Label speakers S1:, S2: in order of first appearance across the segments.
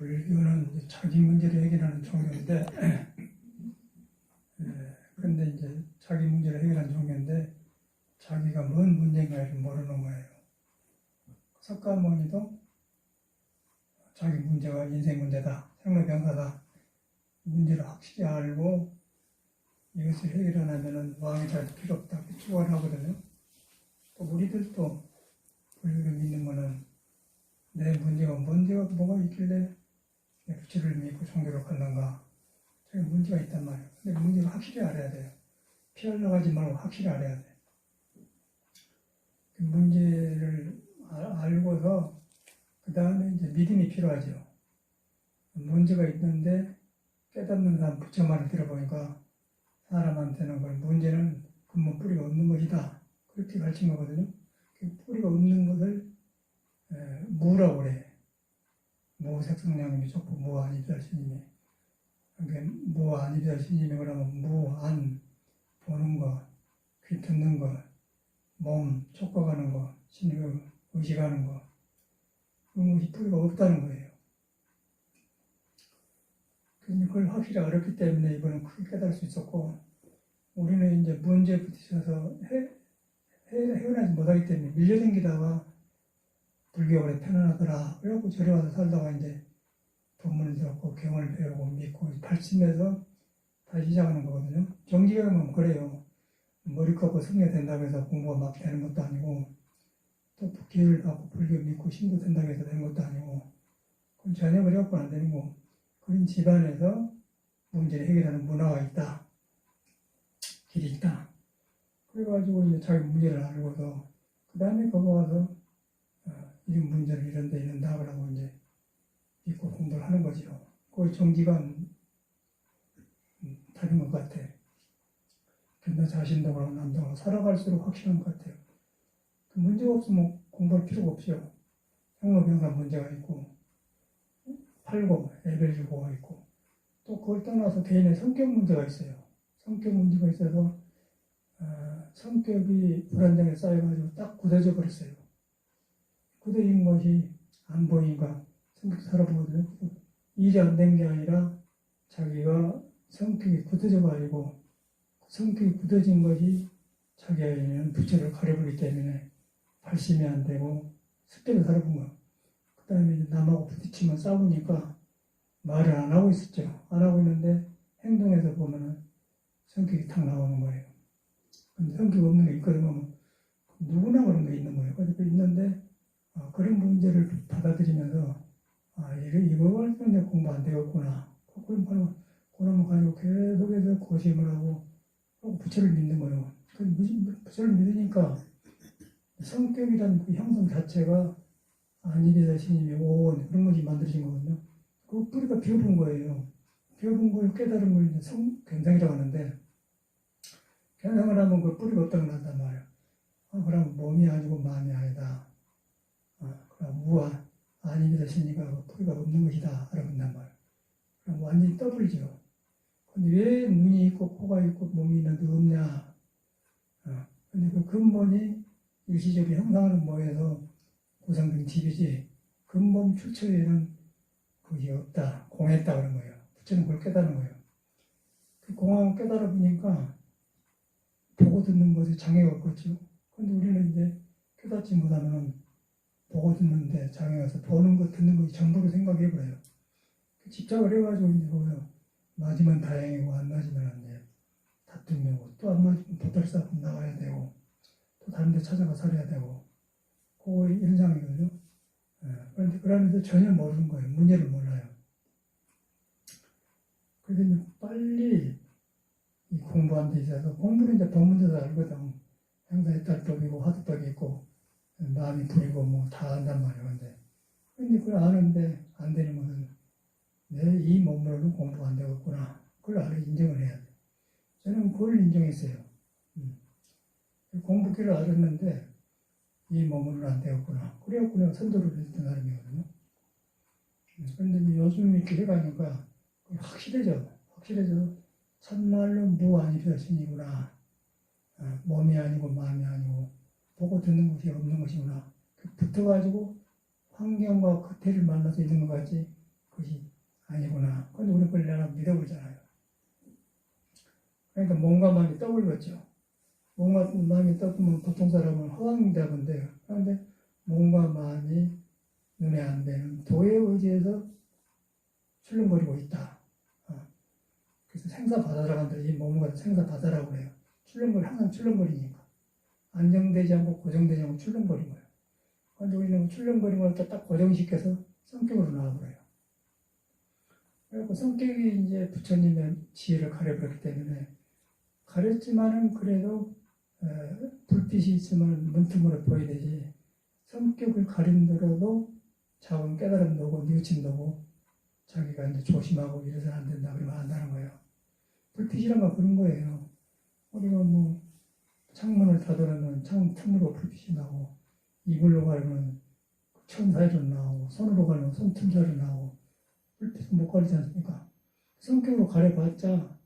S1: 불교는 이제 자기 문제를 해결하는 종교인데, 그런데 이제 자기 문제를 해결하는 종교인데, 자기가 뭔 문제인가를 모르는 거예요. 석가모니도 자기 문제가 인생 문제다, 생로병사다, 문제를 확실히 알고 이것을 해결하려면 왕이 잘 필요 없다, 이렇게 주장을 하거든요. 또 우리들도 불교를 믿는 거는 내 문제가 뭐가 있길래 내 부처를 믿고 종교를 갖는가, 저기 문제가 있단 말이에요. 근데 문제를 확실히 알아야 돼요. 피하려고 하지 말고 확실히 알아야 돼. 그 문제를 알고서 그 다음에 이제 믿음이 필요하죠. 문제가 있는데 깨닫는 사람 부처 말을 들어보니까 사람한테는 그 문제는 근본 뿌리가 없는 것이다, 그렇게 가르친 거거든요. 그 뿌리가 없는 것을 무라고 그래. 무색성량님이 좋고 무안이별 스님이. 그러니까 무안이별 스님이 그러면 무안, 보는 거, 귀 듣는 거, 몸 촉각하는 거, 신의 의식하는 거, 그런 것이 뿌리가 없다는 거예요. 그걸 확실히 알았기 때문에 이번엔 크게 깨달을 수 있었고, 우리는 이제 문제에 부딪혀서 헤어나지 못하기 때문에 밀려댕기다가 불교가 편안하더라, 그래갖고 저리 와서 살다가 이제 법문을 들었고 경을 배우고 믿고 발심해서 다시 시작하는 거거든요. 정기가 보면 그래요. 머리 깎고 성녀 된다고 해서 공부가 막 되는 것도 아니고, 또 기회를 받고 불교 믿고 신도 된다고 해서 되는 것도 아니고, 그건 전혀 그래갖고는 안 되는 거. 그런 집안에서 문제를 해결하는 문화가 있다, 길이 있다. 그래가지고 이제 자기 문제를 알고서 그 다음에 거기 와서 이런 문제를 이런데 이런다 그러고 이제 믿고 공부를 하는 거죠. 거의 정기간 다른 것 같아. 근데 자신도 그렇고 남도 그렇고 살아갈수록 확실한 것 같아요. 그 문제가 없으면 공부할 필요가 없죠. 생로병사 문제가 있고, 팔고 애를 주고가 있고, 또 그걸 떠나서 개인의 성격 문제가 있어요. 성격 문제가 있어서 성격이 불안정에 쌓여가지고 딱 굳어져 버렸어요. 굳어진 것이 안 보이니까 성격 살아보거든요. 일이 안 된 게 아니라 자기가 성격이 굳어져가지고, 성격이 굳어진 것이 자기가 있는 부처를 가려보기 때문에 발심이 안 되고 습대로 살아본 거예요. 그 다음에 남하고 부딪히면 싸우니까 말을 안 하고 있었죠. 안 하고 있는데 행동에서 보면은 성격이 탁 나오는 거예요. 근데 성격 없는 게 있거든요. 누구나 그런 게 있는 거예요. 그래서 있는데 그런 문제를 받아들이면서 이거 때문에 공부 안 되겠구나. 그런 가지고 계속해서 고심을 하고 부처를 믿는 거예요. 부처를 믿으니까 성격이라는 그 형성 자체가 안일이다 스님이 오원 그런 것이 만들어진 거거든요. 그 뿌리가 비워본 거예요. 비워본 걸 깨달은 걸 이제 견성이라고 하는데, 견성을 하면 그 뿌리가 없다고 난단 말이에요. 그럼 몸이 아니고 마음이 아니다. 그럼 무아 안일이다 스님이가 그 뿌리가 없는 것이다 라고 한단 말이에요. 그럼 완전히 떠버리죠. 근데 왜 눈이 있고 코가 있고 몸이 있는데 없냐? 근데 그 근본이 일시적인 형상하는 모여서 구성된 집이지, 근본 출처에는 그게 없다, 공했다 그런 거예요. 부처는 그걸 깨달은 거예요. 그 공항을 깨달아 보니까 보고 듣는 것에 장애가 없겠죠. 근데 우리는 이제 깨닫지 못하면 보고 듣는데 장애가 있어 보는 것, 듣는 것이 전부로 생각해버려요. 집착을 해가지고 이제 보면 맞으면 다행이고 안 맞으면 안 돼요. 다툼이고, 또 안 맞으면 보살싸움 나가야 되고, 또 다른 데 찾아가 살아야 되고, 그거의 현상이거든요. 그런데 그러면서 전혀 모르는 거예요. 문제를 몰라요. 그래서 빨리 이 공부한 데 있어서, 공부는 이제 법문에서 알거든. 행사해탈법이고 화두법이 있고 마음이 불이고 뭐 다 안단 말이에요. 근데 그걸 아는데 안 되는 것은 내 이 몸으로는 공부가 안 되겠구나. 그걸 알아 인정을 해야 돼. 저는 그걸 인정했어요. 공부기를 알았는데 이 몸으로는 안 되겠구나. 그래갖고 내가 선도를 했던 사람이거든요. 그런데 요즘 이렇게 해가니까 확실해져. 참말로 무아니라 신이구나. 몸이 아니고 마음이 아니고 보고 듣는 것이 없는 것이구나. 붙어가지고 환경과 겉에를 만나서 있는 것 같지, 그 그것이 아니구나. 근데 우리는 그걸 내가 믿어보잖아요. 그러니까 몸과 마음이 떠올렸죠. 몸과 마음이 떠오르면 보통 사람은 허황되던데요. 그런데 몸과 마음이 눈에 안 되는 도에 의지해서 출렁거리고 있다. 그래서 생사바다라고 한다. 이 몸과 생사바다라고 해요. 항상 출렁거리니까. 안정되지 않고 고정되지 않고 출렁거리는 거예요. 그런데 우리는 출렁거리는 걸 딱 고정시켜서 성격으로 나와버려요. 그리고 성격이 이제 부처님의 지혜를 가려버렸기 때문에 가렸지만은 그래도 불빛이 있으면 문틈으로 보여야 되지. 성격을 가린더라도 자원 깨달음도 오고 뉘우침도 오고 자기가 이제 조심하고 이래서는 안 된다 그러면 안다는 거예요. 불빛이란 건 그런 거예요. 우리가 뭐 창문을 닫아놓으면 창문 틈으로 불빛이 나오고 이불로 가려면 천 사이로 나오고 손으로 가려면 손 틈 사이로 나오고 불빛은 못 가리지 않습니까? 성격으로 가려봤자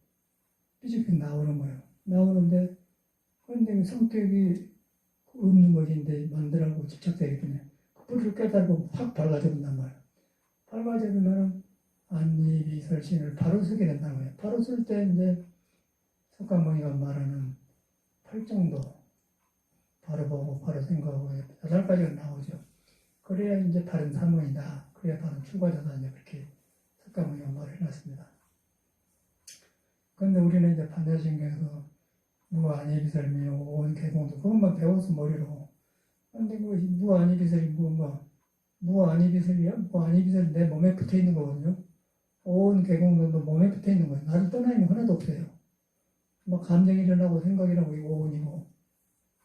S1: 삐죽삐죽 나오는 거예요. 나오는데 그런데 성격이 없는 것인데 만들라고 집착되기 때문에 그 불을 깨달고 확 밝아져본단 말이에요. 밝아져보면 안니비설신을 바로 쓰게 된다는 거예요. 바로 쓸 때 이제 석가모니가 말하는 팔정도 바로 보고 바로 생각하고 8가지가 나오죠. 그래야 이제 바른 사문이다. 그래야 바른 출가자다. 이제 그렇게 석가모니가 말을 해놨습니다. 그런데 우리는 이제 반야신경에서 무아니비설미 온 개공도 그것만 배워서 머리로. 그런데 그 무아니비설이 뭔가 무아니비설이야? 무아니비설이 내 몸에 붙어 있는 거거든요. 온 개공도 몸에 붙어 있는 거예요. 나를 떠나 있는 거 하나도 없어요. 막 감정이 일어나고 생각이 나고 이거 오온이고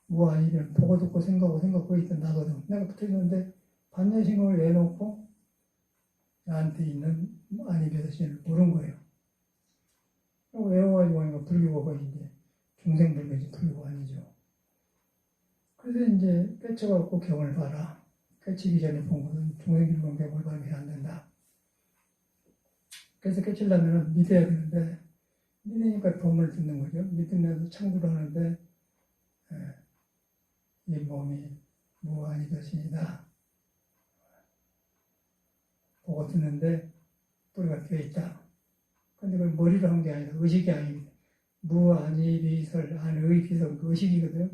S1: 무아니비설 보고 듣고 생각하고 거기 있던 나거든. 내가 붙어 있는데 반야신경을 내놓고 나한테 있는 아니비설신을 모른 거예요. 외워가지고 하니까 불교가 이제 중생불교지 불교가 아니죠. 그래서 이제 깨쳐갖고 경을 봐라. 깨치기 전에 본 것은 중생불교 경을 봐면 안 된다. 그래서 깨치려면 믿어야 되는데 믿으니까 법을 듣는 거죠. 믿으면서 창구를 하는데 이 몸이 무아니비설신이다. 보고 듣는데 뿌리가 껴있다. 근데 그걸 머리로 한 게 아니라 의식이 아닙니다. 무아니비설, 안의 비설, 그 의식이거든요.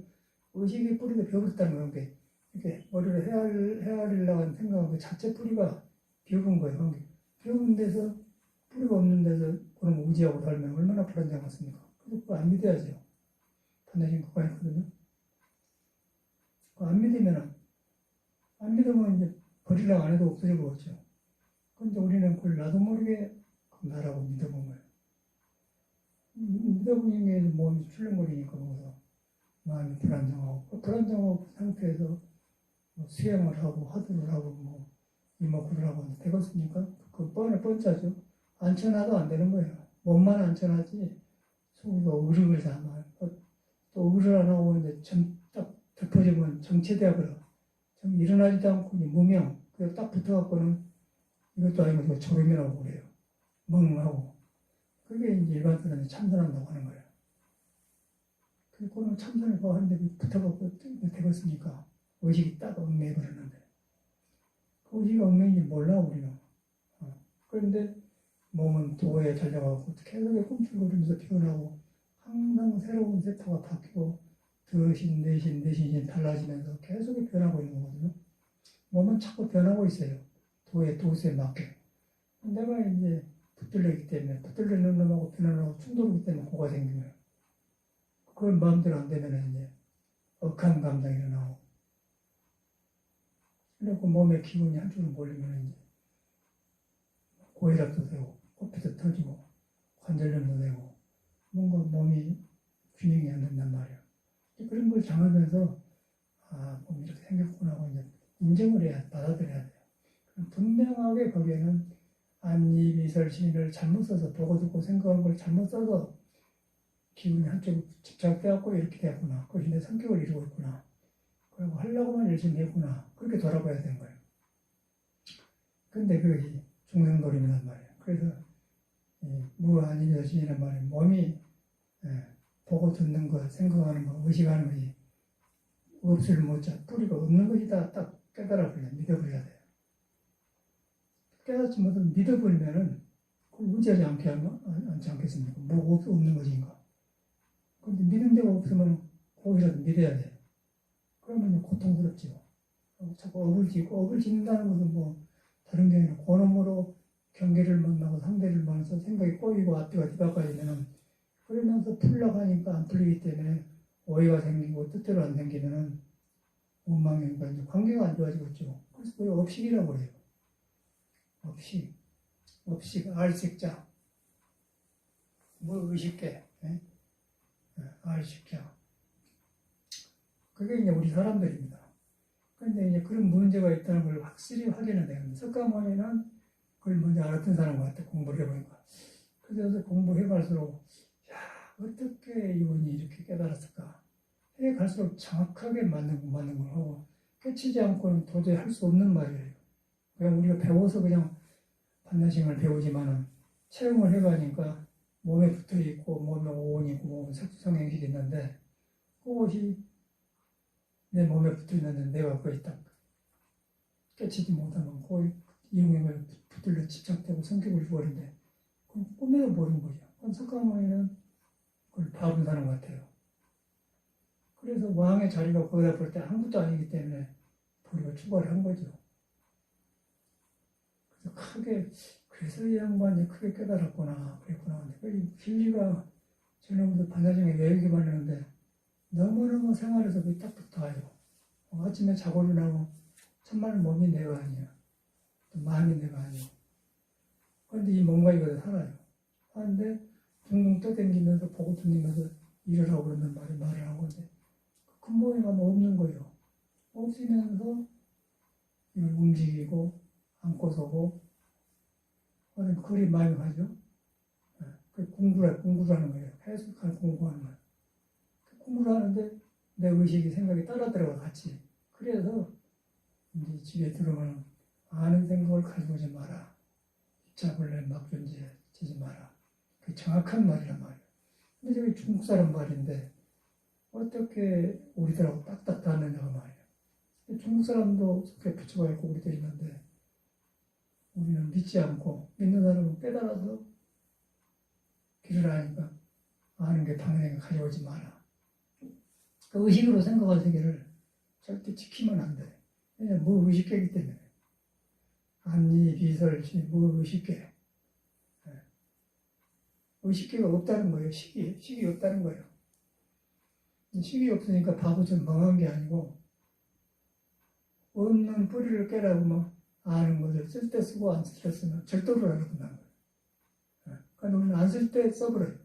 S1: 의식이 뿌리가 비어버렸다는 거예요. 이렇게 머리로 헤아리려고 하는 생각하고 그 자체 뿌리가 비어본 거예요. 비어본 데서, 뿌리가 없는 데서 그런 의지하고 살면 얼마나 불안정하겠습니까? 그래서 그거 안 믿어야죠. 반야신 그거 있거든요. 안 믿으면 이제 버리려고 안 해도 없어져 버렸죠. 근데 우리는 그걸 나도 모르게 나라고 믿어본 거예요. 믿어보는 게 몸이 출렁거리니까 거기서 마음이 불안정하고 그 불안정한 상태에서 뭐 수행을 하고 화두를 하고 뭐 이목구를 하고 되겠습니까? 그 뻔짜죠. 앉혀놔도 안 되는 거예요. 몸만 앉혀놔지 속으로 의륵을 담아. 또 의를 안 하고 이제 딱 덮어지면 정체되어 버려. 좀 일어나지도 않고 무명. 그래서 딱 붙어갖고는 이것도 아니고 졸음이라고 그래요. 멍하고. 그게 이제 일반 사람이 참선한다고 하는 거예요. 그거는 참선을 하는데 붙어갖고 되겠습니까? 의식이 딱 얽매여버렸는데. 그 의식이 얽매인지 몰라, 우리는. 그런데 몸은 도에 달려가고 계속 꿈틀거리면서 피어나고 항상 새로운 세포가 바뀌고 드신, 내신 달라지면서 계속 변하고 있는 거거든요. 몸은 자꾸 변하고 있어요. 도수에 맞게. 내가 이제 붙들리기 때문에, 붙들리는 놈하고 변하는 놈하고 충돌하기 때문에 고가 생기면, 그걸 마음대로 안 되면 이제 억한 감정이 일어나고, 그리고 몸의 기운이 한쪽으로 몰리면 이제 고혈압도 되고, 코피도 터지고, 관절염도 되고, 뭔가 몸이 균형이 안 된단 말이에요. 그런 걸 장하면서, 몸이 이렇게 생겼구나 하고 이제 인정을 해야, 받아들여야 돼요. 분명하게 거기에는 안니비설신을 잘못 써서 보고 듣고 생각한 걸 잘못 써서 기운이 한쪽에 집착되었고 이렇게 되었구나. 그것이 내 성격을 이루고 있구나. 그리고 하려고만 열심히 했구나. 그렇게 돌아봐야 되는 거예요. 근데 그것이 중생놀이란 말이에요. 그래서 무아니비설신이란 말이 몸이 보고 듣는 것, 생각하는 것, 의식하는 것이 없을 못자 뿌리가 없는 것이다 딱 깨달아버려야, 믿어버려야 돼요. 깨닫지 못하면 믿어버리면은 그걸 의지하지 않지 않겠습니까? 뭐 없는 것인가. 그런데 믿은 데가 없으면 거기라도 믿어야 돼. 그러면 고통스럽지요. 자꾸 업을 짓고, 업을 짓는다는 것은 뭐 다른 게 아니라 그놈으로 경계를 만나고 상대를 만나서 생각이 꼬이고 앞뒤가 뒤바꿔지면은 그러면서 풀려고 하니까 안 풀리기 때문에 오해가 생기고 뜻대로 안 생기면은 원망이니까 이제 관계가 안 좋아지겠죠. 그래서 그게 업식이라고 그래요. 업식, 알식자, 뭐 의식계, 예? 알식자. 그게 이제 우리 사람들입니다. 그런데 이제 그런 문제가 있다는 걸 확실히 확인은 돼요. 석가모니는 그걸 먼저 알았던 사람 같아, 공부를 해보니까. 그래서 공부해갈수록, 야, 어떻게 이분이 이렇게 깨달았을까? 해갈수록 정확하게 맞는 걸 하고, 깨치지 않고는 도저히 할 수 없는 말이에요. 그냥 우리가 배워서 그냥 반야심을 배우지만은, 체험을 해가니까 몸에 붙어 있고, 몸에 오온이 있고, 몸에 색성행식이 있는데, 그것이 내 몸에 붙어 있는데 내가 거의 딱 깨치지 못하면 거의 이용행을 붙들려 집착되고 성격을 잃어버린데 그건 꿈에도 모르는 거죠. 그건 석가모니는 그걸 봐본 사람 같아요. 그래서 왕의 자리가 거기다 볼 때 아무것도 아니기 때문에 도리가 출발을 한 거죠. 그래서 이 양반이 크게 깨달았구나, 그랬구나. 그 진리가 저놈도 반야심에 왜 이렇게 말하는데 너무너무 생활에서 딱 붙어요. 아침에 자고 일어나고 천만의 몸이 내가 아니야. 또 마음이 내가 아니야. 그런데 이 몸과 이거를 살아요. 하는데 둥둥 떠다니면서 보고 둥기면서 일을 하고 그러는 말을 하고 있는데 그 근본에가 없는 거예요. 없으면서 이걸 움직이고 안고 서고 하는 그리 많이 하죠. 그 공부라는 거예요. 해석하는 공부하는 거예요. 공부를 하는데 내 의식이 생각이 따라 들어가 같이. 그래서 이제 집에 들어가면 아는 생각을 가지고 오지 마라. 입자벌레 막 존재하지 마라. 그게 정확한 말이란 말이에요. 근데 저게 중국 사람 말인데 어떻게 우리들하고 딱딱 닿느냐가 말이에요. 중국 사람도 속에 부처가 있고 우리도 있는데 우리는 믿지 않고 믿는 사람은 깨달아서 길을 아니까 아는 게 방향을 가져오지 마라. 그 의식으로 생각할 세계를 절대 지키면 안 돼. 왜냐면 무의식계이기 때문에. 안니, 비설, 무의식계. 의식계가 없다는 거예요. 식이 없다는 거예요. 식이 없으니까 바보처럼 멍한 게 아니고 없는 뿌리를 깨라고 뭐 아는 것을 쓸 때 쓰고 안 쓸 때 쓰면 절도를 하게 된다는 거예요. 그러니까 우리는 안 쓸 때 써버려요.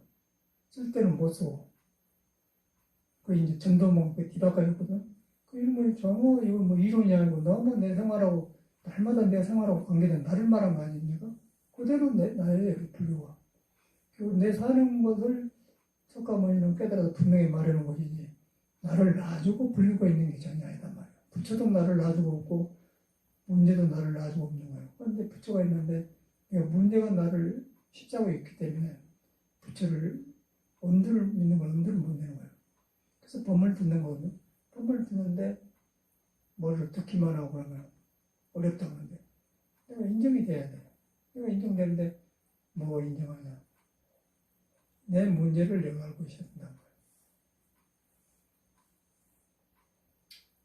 S1: 쓸 때는 못 쓰고. 그 이제 전도몽 그 뒤바꿔줬거든. 그 이런 거 정말 이거 뭐 이론이 아니고 너무 내 생활하고 날마다 내 생활하고 관계된 나를 말한 거 아닙니까? 그대로 나의 불교가. 결국 내 사는 것을 석가모니는 깨달아서 분명히 말하는 것이지 나를 놔주고 불교가 있는 게 전혀 아니단 말이야. 부처도 나를 놔주고 없고 문제도 나를 놔주고 없는 거예요. 그런데 부처가 있는데 내가 문제가 나를 십자고 있기 때문에 부처를 엄두를 믿는 걸 엄두를 못 내는 거예요. 그래서 법을 듣는 거거든요. 법을 듣는데 뭐를 듣기만 하고 그러면 어렵다고 하는데 내가 인정이 돼야 돼요. 내가 인정되는데 뭐 인정하냐. 내 문제를 내가 알고 있어야 된다는 거예요.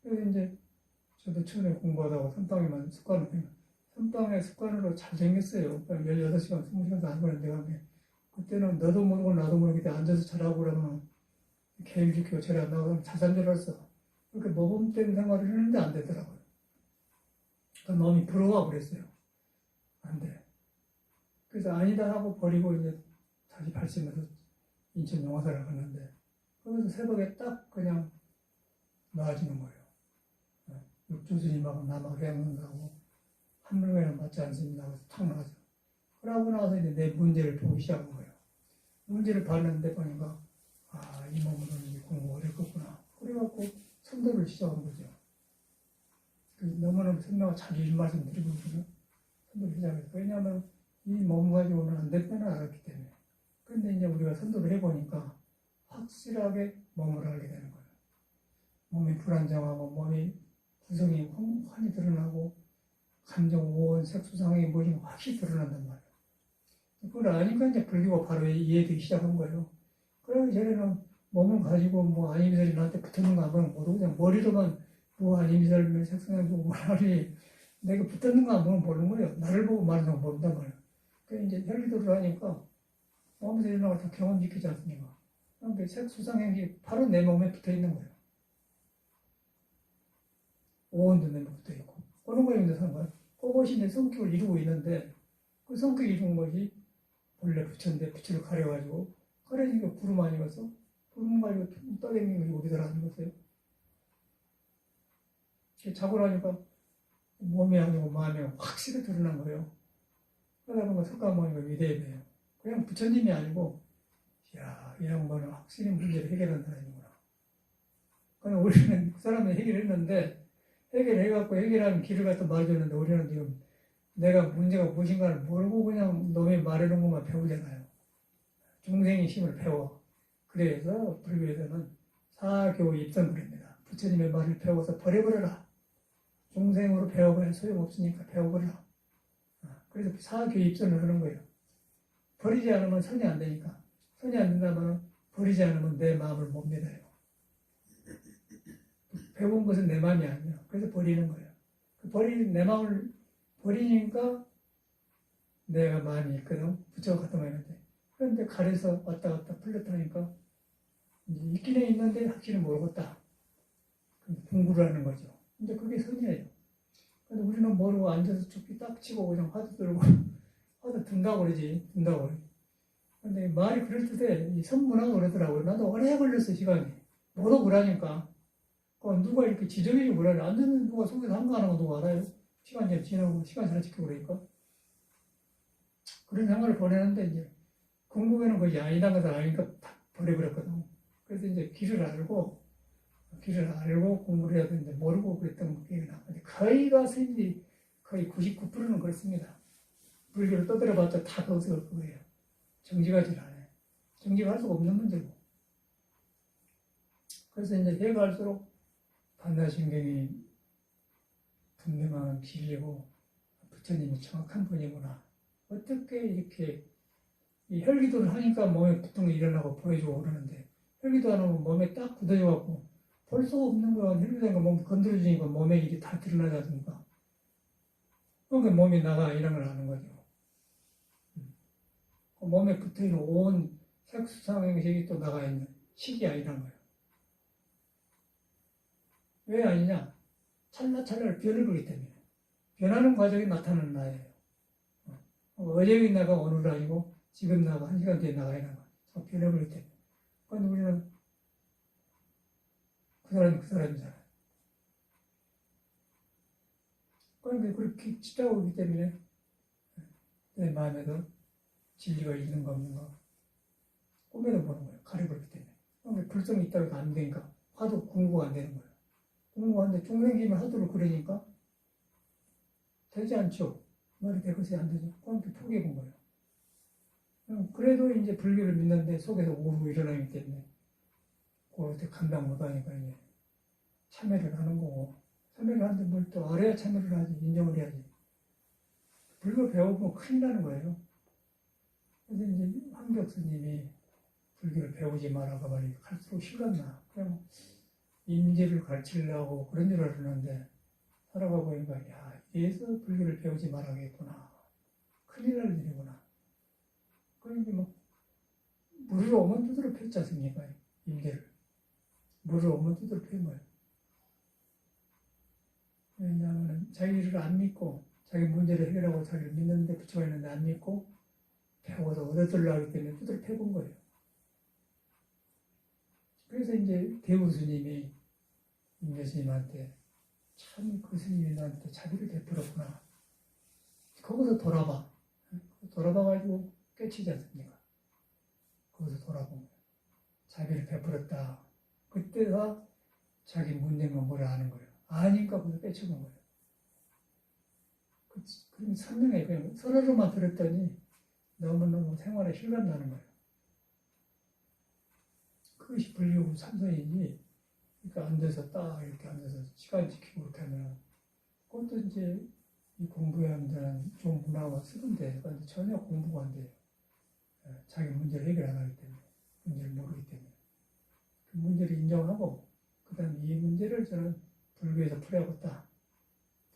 S1: 그래서 이제 저도 처음에 공부하다가 선방에만 습관을 해요. 선방에 습관으로 잘생겼어요. 16시간, 20시간도 안 걸렸는데 그때는 너도 모르고 나도 모르게 때 앉아서 잘하고 그러면 개인 지키고 절에 안 나가면 자산 줄 알았어. 그렇게 모범된 생활을 했는데 안 되더라고요. 그러니까 너무 부러워 그랬어요. 안 돼. 그래서 아니다 하고 버리고 이제 다시 발심해서 인천 영화사를 갔는데 거기서 새벽에 딱 그냥 나아지는 거예요. 육조스님하고 남하고 해먹는다고 한물간에 맞지 않습니다 하고 탁 나가죠. 그러고 나서 이제 내 문제를 보기 시작한 거예요. 문제를 봤는데 보니까 이 몸으로는 이제 공부 어렵겠구나. 그래갖고 선도를 시작한 거죠. 너무너무 선명한 자기 말씀 드리고 있거든요. 선도를 시작했어요. 왜냐하면 이 몸 가지고는 안 될 때는 알았기 때문에. 그런데 이제 우리가 선도를 해보니까 확실하게 몸을 알게 되는 거예요. 몸이 불안정하고 몸이 구성이 환히 드러나고 감정, 오온, 색수상이 뭐지 확실히 드러난단 말이에요. 그걸 아니까 이제 불교가 바로 이해되기 시작한 거예요. 그러기 전에는 몸을 가지고 뭐 아니미설이 나한테 붙었는 거 아무런 모르고 그냥 머리로만 뭐 아니미설 색수상 보고 말하니 내가 붙었는 거 아무런 모르는 거예요. 나를 보고 말하는 거 모른단 말이에요. 그래서 이제 혈기도를 하니까 마음에서 일어나고 다 경험시키지 않습니까? 그런데 색수상행이 바로 내 몸에 붙어 있는 거예요. 오온도 내 몸에 붙어 있고. 그런 거에 있는 상관. 그것이 내 성격을 이루고 있는데 그 성격을 이룬 것이 본래 부처인데 부처를 가려가지고 가려지니까 구름 아니겠어? 구름 가지고 떠다니는 게 어디더라 하는 거예요. 자고 나니까 몸이 아니고 마음이 확실히 드러난 거예요. 그러다 보니까 석가모니가 위대해요. 그냥 부처님이 아니고 야, 이 양반은 확실히 문제를 해결한다는 거구나. 그냥 우리는 그 사람은 해결했는데 해결해갖고 해결하는 길을 갖다 말해줬는데 우리는 지금 내가 문제가 무엇인가를 모르고 그냥 놈이 말해놓은 것만 배우잖아요. 중생의 힘을 배워. 그래서 불교에서는 사교 입선불입니다. 부처님의 말을 배워서 버려버려라. 중생으로 배워봐야 소용없으니까 배워버려라. 그래서 사교 입선을 하는 거예요. 버리지 않으면 선이 안 되니까. 선이 안 된다면 버리지 않으면 내 마음을 못 믿어요. 배운 것은 내 마음이 아니야. 그래서 버리는 거예요. 내 마음을 버리니까 내가 마음이 있거든. 부처가 갔다 마는데. 그런데 가려서 왔다 갔다 풀렸다 하니까 이제 있기는 있는데 확실히 모르겠다. 공부를 하는 거죠. 근데 그게 선이에요. 근데 우리는 모르고 앉아서 죽기 딱 치고 그냥 화두 들고 화두 든다고 그러지. 든다고 그러지. 근데 말이 그럴듯해. 이 선문하고 그러더라고요. 나도 오래 걸렸어, 시간이. 못 오라니까. 누가 이렇게 지적이지 뭐라래. 안 듣는 누가 속에서 한가하는 거 누가 알아요? 시간 좀 지나고 시간 잘 지키고 그러니까. 그런 생활을 보내는데 이제 궁극에는 거의 아니란 것을 아니까 다 버려버렸거든. 그래서 이제 길을 알고 공부를 해야 되는데 모르고 그랬던 기억이 나. 거의가 스님들이 거의 99%는 그렇습니다. 불교를 떠들어봤자 다 거기서 올 거예요. 정직하지 않아요. 정직할 수가 없는 문제고. 그래서 이제 해가 갈수록 반야신경이 분명한 진리고 부처님이 정확한 분이구나. 어떻게 이렇게 이 혈기도를 하니까 몸에 붙은 거 일어나고 보여주고 그러는데 혈기도 안 하면 몸에 딱 굳어져갖고 볼 수가 없는 거야. 혈기도가 몸 건드려주니까 몸에 일이 다 드러나지 않습니까? 그러니까 몸이 나가 이런 걸 아는 거죠. 몸에 붙어있는 온 색수상행식이 또 나가 있는 식이 아니란 거예요. 왜 아니냐? 찰나찰나를 변을 보기 때문에. 변하는 과정이 나타나는 나예요. 어제의 나가 오늘 아니고 지금 나가 1시간 뒤에 나가 이런 거. 변을 보기 때문에. 그런데 우리는 그 사람이 그 사람이잖아요. 그런데 그렇게 치닫고 오기 때문에 내 마음에도 진리가 있는 거 없는 거 꿈에도 보는 거예요. 가려버리기 때문에. 그러니까 불성이 있다고 해도 안 되니까 화도 공부가 안 되는 거예요. 공부하는데 중생심을 하도록 그러니까 되지 않죠. 말이 될 것이 안 되죠. 그렇게 포기해본 거예요. 그래도 이제 불교를 믿는데 속에서 오르고 일어나기 때문에 그걸 감당 못하니까 이제 참여를 하는 거고 참여를 하는데 뭘 또 알아야 참여를 하지 인정을 해야지. 불교 배워보면 큰일 나는 거예요. 그래서 이제 황벽 스님이 불교를 배우지 말아가 말이 갈수록 실감나. 그냥 인지를 가르치려고 그런 줄 알았는데 살아가 보니까 야 이래서 불교를 배우지 말아야겠구나. 큰일 날 일이구나. 그러니까 뭐 물을 오면 두드러 폈지 않습니까? 임계를. 물을 오면 두드러 펴는 거예요. 왜냐하면 자기를 안 믿고 자기 문제를 해결하고 자기를 믿는데 부처가 있는데 안 믿고 배워서 얻어들려 하기 때문에 두드러 펴본 거예요. 그래서 이제 대우 스님이 임계 스님한테 참 그 스님이 나한테 자비를 베풀었구나. 거기서 돌아봐. 돌아봐가지고 깨치지 않습니까? 거기서 돌아본 거예요. 자비를 베풀었다. 그때가 자기 문제가 뭐라 아는 거예요. 아니까 거기서 깨쳐본 거예요. 그럼 선명해. 그냥 서로로만 들었더니 너무너무 생활에 실감나는 거예요. 그것이 불교 삼선이지. 그러니까 앉아서 딱 이렇게 앉아서 시간 지키고 그렇게 하면 그것도 이제 이 공부하는 데는 좀 문화가 쓰던데, 근데 전혀 공부가 안 돼요. 자기 문제를 해결 안 하기 때문에, 문제를 모르기 때문에. 그 문제를 인정하고, 그 다음에 이 문제를 저는 불교에서 풀어야겠다.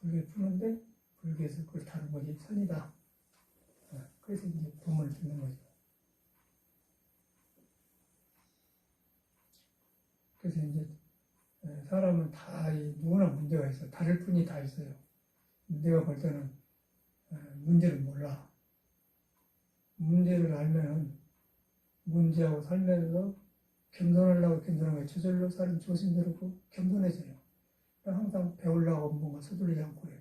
S1: 불교에 푸는데, 불교에서 그걸 다룬 것이 선이다. 그래서 이제 법문을 듣는 거죠. 그래서 이제 사람은 다 누구나 문제가 있어. 다를 뿐이 다 있어요. 내가 볼 때는 문제를 몰라. 문제를 알면 문제하고 살면서 겸손하려고 겸손한 거예요. 저절로 사람 조심스럽고 겸손해져요. 항상 배우려고 뭔가 서두르지 않고 해요.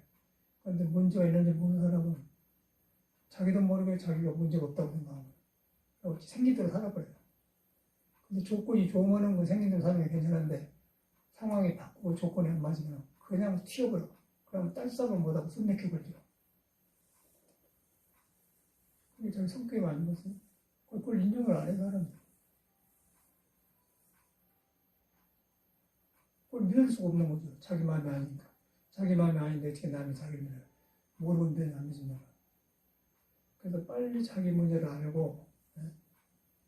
S1: 그런데 문제가 있는지 모르는 사람은 자기도 모르게 자기가 문제가 없다고 생각하고 생긴 대로 살아버려요. 근데 조건이 좋으면 뭐 생긴 대로 사는 게 괜찮은데 상황이 바꾸고 조건이 안 맞으면 그냥 튀어버려. 그러면 딸싹을 못하고 숨 막혀버리죠. 그게 자기 성격이 아니거든요. 그걸 인정을 안 해요, 사람들이. 그걸 믿을 수가 없는 거죠. 자기 마음이 아니니까. 자기 마음이 아닌데 어떻게 남이 자기를 믿어요. 모르는데 안 믿으면. 그래서 빨리 자기 문제를 알고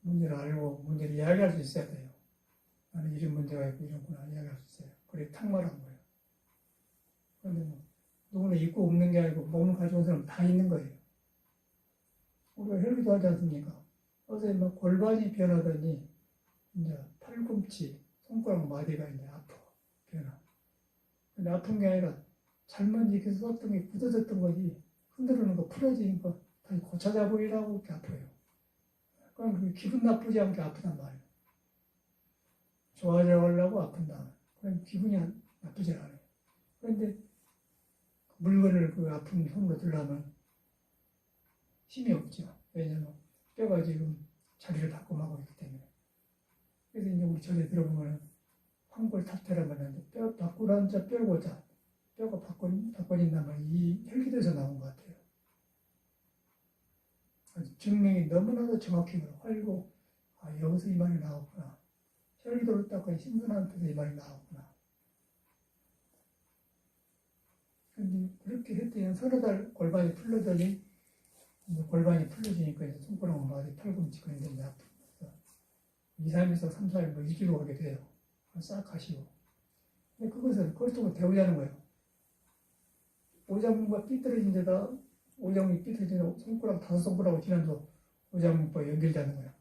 S1: 문제를 이야기할 수 있어야 돼요. 나는 이런 문제가 있고 이런구나 이야기할 수 있어요. 그래 탁말한 거예요. 그런데 뭐 누구는 있고 없는 게 아니고 몸을 가져온 사람 다 있는 거예요. 우리가 혈기도 하지 않습니까? 어제 막 골반이 변하더니 이제 팔꿈치, 손가락 마디가 이제 아파 변화. 근데 아픈 게 아니라 잘못 이렇게 썼던 게 굳어졌던 거지 흔들리는 거 풀어지니까 다시 고쳐져 보이라고 이렇게 아파요. 그럼 기분 나쁘지 않게 아프단 말이에요. 좋아져 가려고 아픈다. 그럼 기분이 나쁘지 않아요. 그런데 물건을 그 아픈 손으로 들려면 힘이 없죠. 왜냐하면 뼈가 지금 자리를 바꿔가고 있기 때문에. 그래서 이제 우리 절에 들어보면 황골탑태라고 하는데 뼈 바꾸라는 자 뼈고자 뼈가 바꿔진단 말이에요. 이 혈기도에서 나온 것 같아요. 증명이 너무나도 정확히 활고 여기서 이 말이 나왔구나. 혈기도를 닦고 신선한테서 이 말이 나왔구나. 근데 그렇게 했더니 서너 달 골반이 풀려더니 골반이 풀려지니까 이제 손가락 마디 팔꿈치가 이제 아프면서 2, 3에서 3, 4일 뭐 일주일 오게 돼요. 싹 가시고. 근데 그것을 그렇다고 배우자는 거예요. 오장문과 삐뚤어진 데다 오장문이 삐뚤어진 손가락 5손가락하고 지난도 오장문과 연결되는 거예요.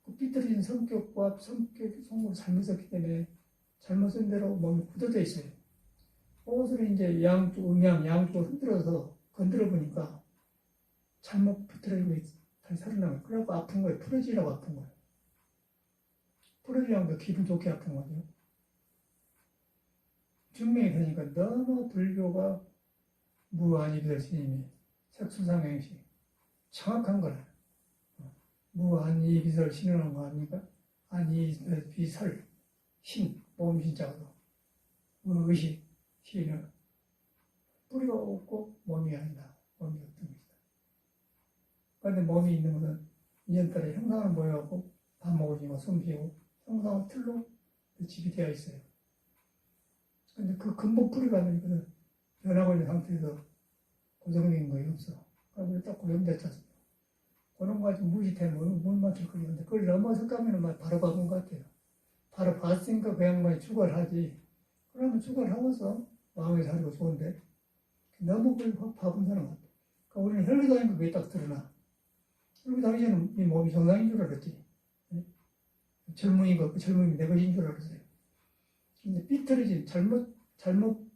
S1: 그 삐뚤어진 성격과 성격을 잘못 썼기 때문에 잘못 쓴 대로 몸이 굳어져 있어요. 그것을 이제 양쪽을 흔들어서 건드려 보니까 잘못 비틀어지고 다시 살아나면 그래갖고 아픈 거예요. 풀어지라고 아픈 거예요. 풀어지라고 기분 좋게 아픈 거죠. 증명이 되니까 너무 불교가 무안이비설 스님이 색수상행식 정확한 거라. 무안이비설 신이라는 거 아닙니까? 안이비설 신 몸신자도 의식 신은 뿌리가 없고 몸이 아니다. 몸이 없던 것이다. 그런데 몸이 있는 것은 인연따라 형상을 모여갖고 밥 먹으니까 숨 쉬고 형상은 틀로 집이 되어 있어요. 근데 그 근본 뿌리가 아니거든. 변하고 있는 상태에서 고정된 거에 없어. 그래서 딱 고정됐지 않습니까? 그런 거 가지고 무시되면 못 맞출 거예요. 근데 그걸 넘어서가면 바로 박은 것 같아요. 바로 봤으니까 그 양반이 추가를 하지. 그러면 추가를 하면서 마음이 살고 좋은데 너무 그걸 봐본 사람 같아. 그러니까 우리는 혈기도 아닌 거 왜 딱 드러나? 혈기 당시에는 이 몸이 정상인 줄 알았지. 젊은이 거, 그 젊음이 내 것인 줄 알았어요. 근데 삐뚤어진 잘못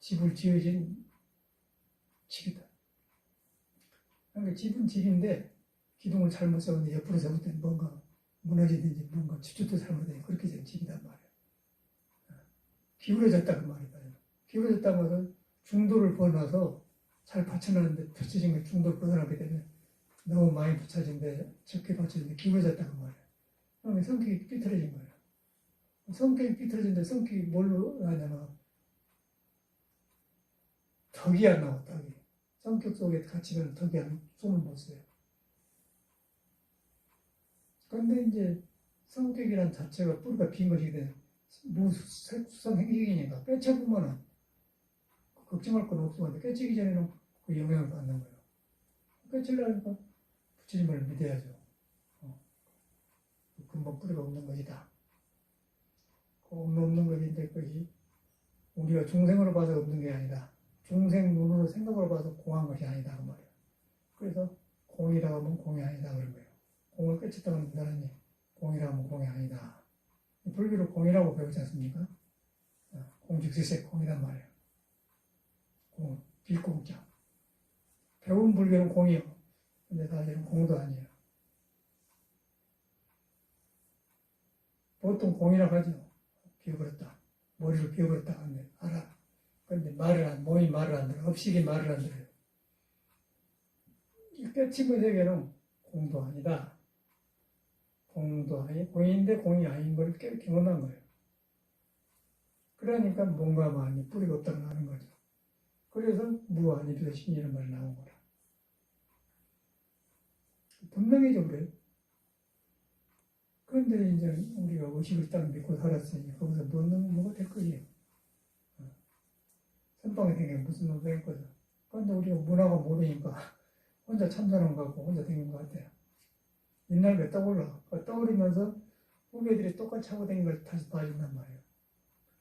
S1: 집을 지어진 집이다. 그러니까 집은 집인데 기둥을 잘못 세웠는데 옆으로 세웠더니 뭔가 무너지든지 뭔가 집주도 잘못해 그렇게 된 집이단 말이에요. 기울어졌다 그 말이다. 기울어졌다는 것은 중도를 벗어나서 잘 받쳐놨는데 붙여진 게 중도를 벗어나게 되면 너무 많이 붙여진데 적게 받쳐진데 기울어졌다 그 말이에요. 그러면 성격이 삐뚤어진 거예요. 성격이 삐뚤어진데 성격이 뭘로 하냐면 덕이 안 나와. 덕이. 성격 속에 갇히면 덕이 숨을 못 쉬어요. 그런데 이제 성격이란 자체가 뿌리가 빈 것이기 때문에 무색수성 행식이니까 빼쳐보면은 걱정할 건 없어. 근데 깨치기 전에는 그 영향을 받는 거예요. 깨치려니까 부처님을 믿어야죠. 근본 뿌리가 없는 것이다. 그 없는 것인데 그것이 우리가 중생으로 봐서 없는 게 아니다. 중생 눈으로 생각으로 봐서 공한 것이 아니다. 그 말이에요. 그래서 공이라고 하면 공이 아니다. 그런 거예요. 공을 깨쳤다고 하는 사람이 공이라고 하면 공이 아니다. 불교로 공이라고 배우지 않습니까? 공직실세 공이란 말이에요. 공, 빌공자. 배운 불교는 공이요. 근데 사실은 공도 아니에요. 보통 공이라고 하죠. 비워버렸다. 머리를 비워버렸다 하는데 알아. 그런데 몸이 말을 안 들어. 업식이 말을 안 들어요. 이 깨침의 세계는 공도 아니다. 공도 아니, 공인데 공이 아닌 걸 경험한 거예요. 그러니까 뭔가 많이 뿌리가 없다고 하는 거죠. 그래서 무아니비도 신이라는 말이 나온 거라. 분명해져 그래요. 그런데 이제 우리가 의식을 딱 믿고 살았으니 거기서 뭐가 될 거예요. 선방에 된 게 무슨 놈도 했거든. 그런데 우리가 문화가 모르니까 혼자 참선한 것 같고 혼자 댕긴 것 같아요. 옛날에 떠올라. 떠오르면서 후배들이 똑같이 하고 댕긴 걸 다시 봐준단 말이에요.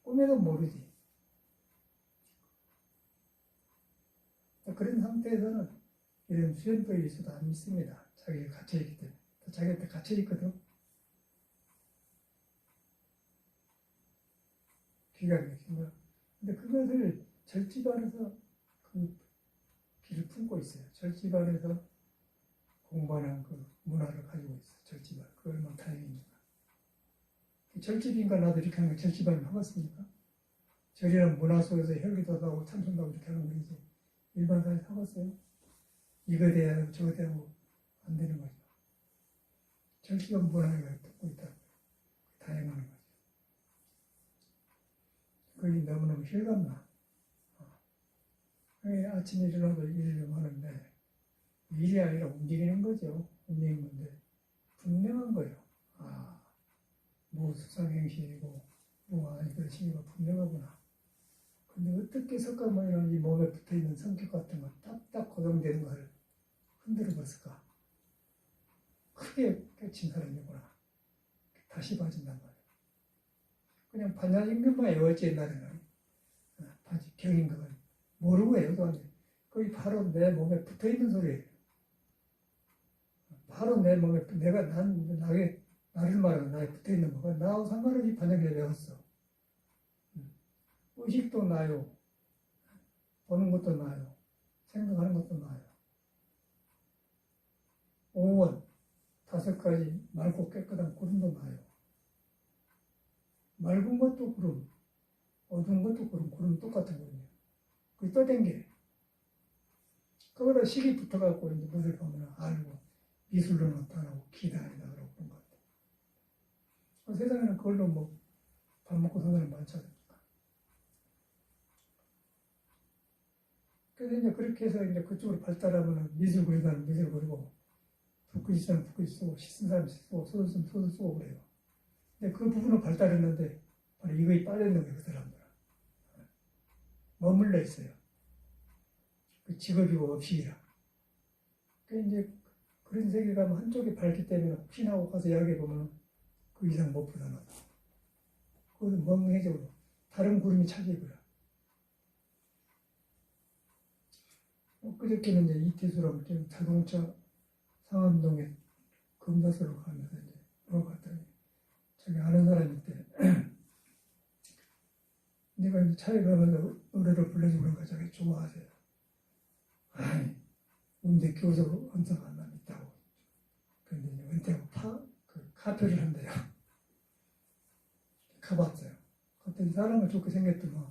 S1: 꿈에도 모르지. 그런 상태에서는 이런 수련법이 있어도 안 믿습니다. 자기가 갇혀있기 때문에. 자기한테 갇혀있거든. 기가 막힌 거야. 근데 그것을 절집안에서 그 길을 품고 있어요. 절집안에서 공부하는 그 문화를 가지고 있어요. 절집안. 그 얼마나 다행입니까? 절집인가 나도 이렇게 하는 거 절집안을 하겠습니까? 절이라는 문화 속에서 혈기도 하고 참선도 하고 이렇게 하는 거지. 일반 사람이 하겠어요? 이거 돼야 하고 저거 돼야 하고 안 되는 거죠. 절집안 문화를 듣고 있다고. 다양한 거죠. 그게 너무너무 실감나. 아침에 일어나도 일을 좀 하는데 일이 아니라 움직이는 거죠. 움직이는 건데 분명한 거예요. 수상행실이고 이런 신이가 분명하구나. 근데 어떻게 석가모니는 이 몸에 붙어있는 성격 같은 거 딱딱 고정되는 것을 흔들어 봤을까? 크게 깨친 사람이구나. 다시 봐준단 말이에요. 그냥 반야인면만 애월지 옛날에는 경인 그걸 모르고 해요. 그게 바로 내 몸에 붙어있는 소리예요. 바로 내 몸에 나를 말하는 나에 붙어있는 거가 나하고 상관없이 반야를 배웠어. 의식도 나요. 보는 것도 나요. 생각하는 것도 나요. 오원 5가지 맑고 깨끗한 구름도 나요. 맑은 것도 구름, 어두운 것도 구름, 구름 똑같은 거예요. 그게 떠댕겨. 거기다 식이 붙어갖고 이제 무엇을 보면 알고 미술로 나타나고 기다리다 그러고 그런 것 같아요. 세상에는 그걸로 밥 먹고 사는 사람 많지 않습니까? 그래서 이제 그렇게 해서 이제 그쪽으로 발달하면 미술 그리는 사람 미술 그리고 붓글씨 쓰는 붓글씨 쓰고 시 쓴 사람 쓰고 소설 쓰면 소설 쓰고 그래요. 근데 그 부분은 발달했는데 바로 이거에 빠져있는 거예요. 그 사람들은 머물러 있어요. 그 직업이고 업식이라. 그 이제 그런 세계 가면 한쪽이 밝기 때문에 혹시나 하고 가서 이야기해 보면 그 이상 못 벗어나다. 그것은 멍해져. 다른 구름이 차지해버려. 그저께는 이제 이태수라고 자동차 상암동에 금다소로 가면서 이제 물어봤더니 저기 아는 사람이 있대. 내가 이제 차에 가면서 노래를 불러주고 그러니까 자기 좋아하세요. 아니, 음대 교섭 언성 안 있다고. 그런데 이제 은퇴하고 카페를 한대요. 가봤어요. 그때 사람을 좋게 생겼더만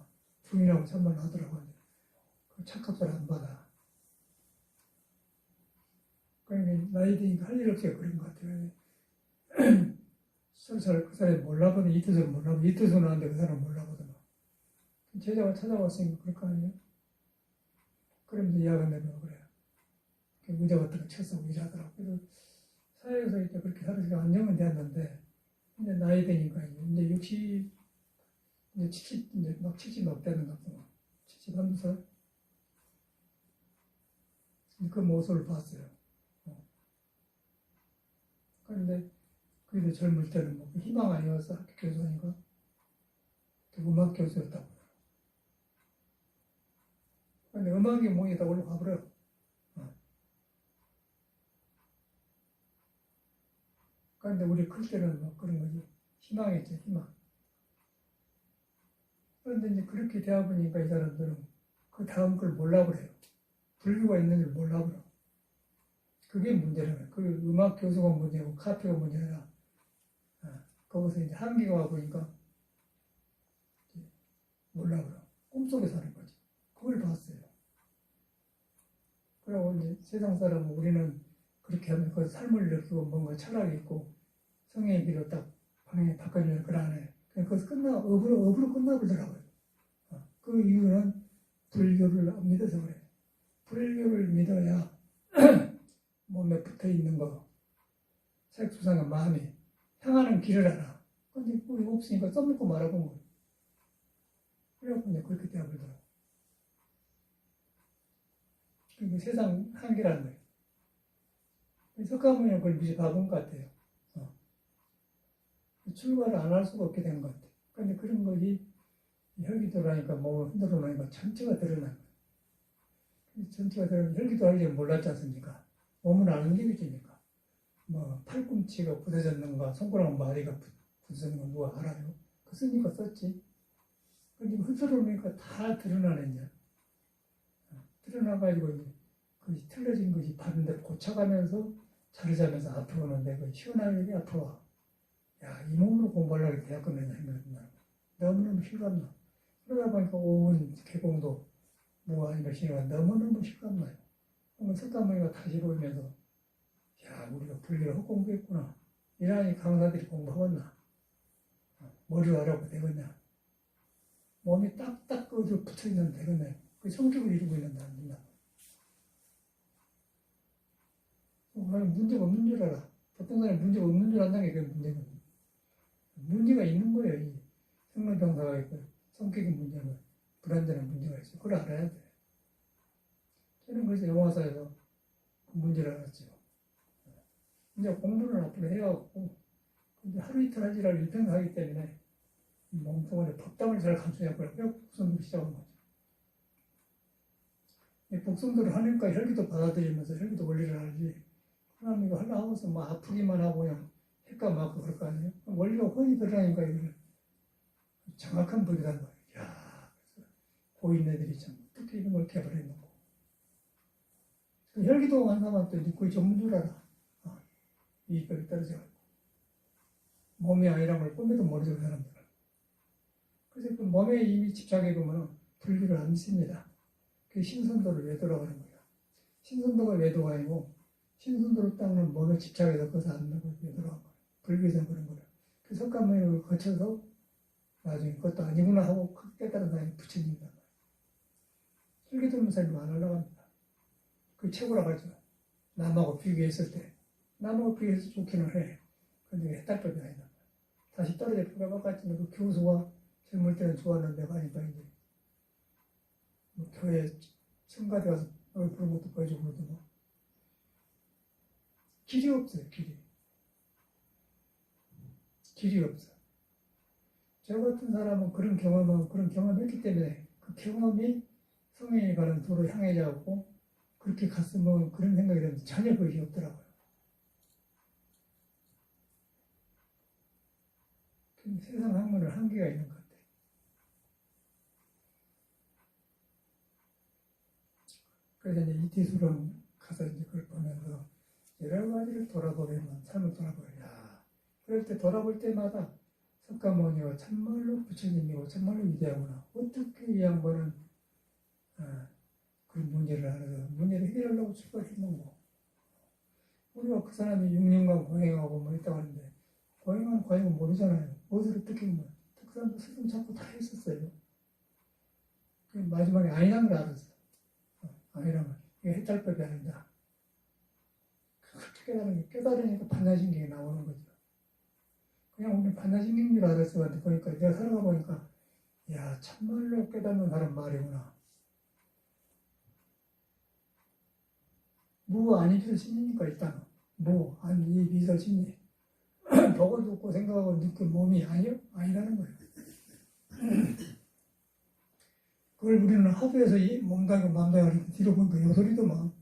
S1: 부인하고 참말 하더라고요. 그 차값을 안 받아. 그러니까 나이 드니까 할 일 없이 그런 것 같아요. 그 사람이 몰라보는 이태수를 몰라보는 이태수 나왔는데 그 사람 몰라보더만. 제자가 찾아왔으니까 그럴 거 아니에요? 그러면서 이야기를 내면 그래요. 의자 같은 거 쳐서 일하더라고. 그래서 사회에서 이제 그렇게 살아서 안정은 되었는데, 이제 나이 되니까 이제 60, 이제 70, 이제 막 70 막 되는 것 같고, 71살? 그 모습을 봤어요. 그런데 그래도 젊을 때는 뭐 희망 아니었어. 학교 교수니까 음악 교수였다고. 근데 음악이 뭐이다 올라가버려. 그런데 우리 클 때는 뭐 그런 거지. 희망이었죠, 희망. 그런데 이제 그렇게 되어 보니까 이 사람들은 그 다음 걸 몰라버려요. 불교가 있는 줄 몰라버려. 그게 문제라는 거예요. 그 음악 교수가 문제고 카페가 문제라. 거기서 이제 한계가 와 보니까 몰라버려. 꿈속에 사는 거지. 그걸 봤어요. 그리고 이제 세상 사람은 우리는 그렇게 하면 그 삶을 느끼고 뭔가 철학이 있고 성의 길로 딱 방향이 바꿔주는 그런 안에 그래서 업으로 끝나버리더라고요. 그 이유는 불교를 믿어서 그래요. 불교를 믿어야 몸에 붙어 있는 거, 색수상의 마음이 향하는 길을 알아. 근데 우리 없으니까 써먹고 말아본 거예요. 그래갖고 이제 그렇게 되어버리더라고요. 그게 세상 한계라는 거예요. 석가모니는 그걸 미리 봐본 것 같아요. 출가를 안 할 수가 없게 된 것 같아요. 근데 그런 것이 혈기 돌아니까 몸을 흔들어 놓으니까 전체가 드러나는 거예요. 전체가 드러나면 혈기도 하기 전에 몰랐지 않습니까? 몸은 안 움직여지니까. 뭐 팔꿈치가 부서졌는가, 손가락 마디가 부서졌는가 누가 알아요? 그 쓰니까 썼지. 근데 흔들어 놓으니까 다 드러나느냐. 드러나가지고 그 틀려진 것이 반대로 고쳐가면서 자리 잡면서 앞으로 오는데 그 시원하게 앞으로 와. 야, 이 몸으로 공부하려고 대학 끝내냐 생각이 나. 너무너무 실감나. 그러다 보니까 오은 개공도 무아니라 신이가 너무너무 실감나요. 그러면 석가모니가 다시 보이면서 야, 우리가 불교를 헛공부했구나. 이러니 강사들이 공부하겠나. 머리를 하라고 되겠냐. 몸이 딱딱 그 붙어있는 되겠네. 그 성격을 이루고 있는 사람입니다. 문제가 없는 줄 알아. 보통 사람이 문제가 없는 줄 안다는 게 그게 문제거든요. 문제가 있는 거예요. 이 성능병사가 있고 성격의 문제가 불완전한 문제가 있어요. 그걸 알아야 돼. 저는 그래서 영화사에서 그 문제를 알았죠. 이제 공부를 앞으로 해야겠고 근데 하루 이틀 하지를 일평하기 때문에 몸뚱아리 법당을 잘 감추냐고 복성도를 시작한 거죠. 이 복성도를 하니까 혈기도 받아들이면서 혈기도 원리를 알지. 그럼 이거 하려고서 뭐 아프기만 하고 그냥 핵가 맞고 그럴 거 아니에요? 원리가 훤히 드러나니까 이거를 정확한 법이란 말이에요. 야, 그래서 고인네들이 참 어떻게 이런 걸 개발했는 거. 그 혈기도 한 사람은 또 거의 전문 줄 알아. 이익법이 떨어져가지고. 몸이 아니란 걸 꿈에도 모르죠, 그 사람들은. 그래서 그 몸에 이미 집착해 보면 불교를 안 믿습니다. 그 신선도를 외도라고 하는 거예요. 신선도가 외도가 아니고 신선도를 닦는 몸에 집착해서 그것을 안 넣고 외도라고 하는 거예요. 불교에서는 그런 거예요. 그 석가모니를 거쳐서 나중에 그것도 아니구나 하고 깨달은 사람이 부처님이란 말이에요. 혈기도는 사람이 안 올라갑니다. 그 최고라고 하죠. 남하고 비교했을 때. 남하고 비교해서 좋기는 해. 근데 해탈법이 아니다. 다시 떨어져 돌아가봤지만 그 교수가 젊을 때는 좋았는데 가니까 이제 뭐 교회 성가대 가서 노래 부르는 것도 보여주고 그러더만 뭐. 길이 없어요. 길이 없어. 저 같은 사람은 그런 경험했기 때문에 그 경험이 성행에 가는 도로 향해져갖고 그렇게 갔으면 그런 생각이 들면서 전혀 그것이 없더라고요. 세상 학문은 한계가 있는 것 같아요. 그래서 이제 이태수랑 가서 이제 그걸 보면서 여러 가지를 돌아보면 삶을 돌아보야. 그럴 때 돌아볼 때마다 석가모니가 참말로 부처님이고 참말로 위대하구나. 어떻게 이 양반은 그런 문제를 알아서 문제를 해결하려고 출발했는고. 우리가 그 사람이 6년간 고행하고 뭐 했다고 하는데 고행은 고행은 모르잖아요. 무엇을 어떻게 뭐. 그 사람도 스승 찾고 다 했었어요. 마지막에 아니란 걸 알았어. 아니라면 이게 해탈법이 아니다. 그렇게 깨달으니까 반야신경이 나오는 거죠. 그냥 우리 반야신경인 줄 알았어. 근데 보니까 내가 살아가 보니까 야 참말로 깨닫는 사람 말이구나. 무 아니기도 심리니까 일단 무 아니 미설 심리 보고 듣고 생각하고 느낀 몸이 아니라는 거예요. 그걸 우리는 하도에서 이 몸당이고 맘당이고 뒤로 보니까 요소리도 막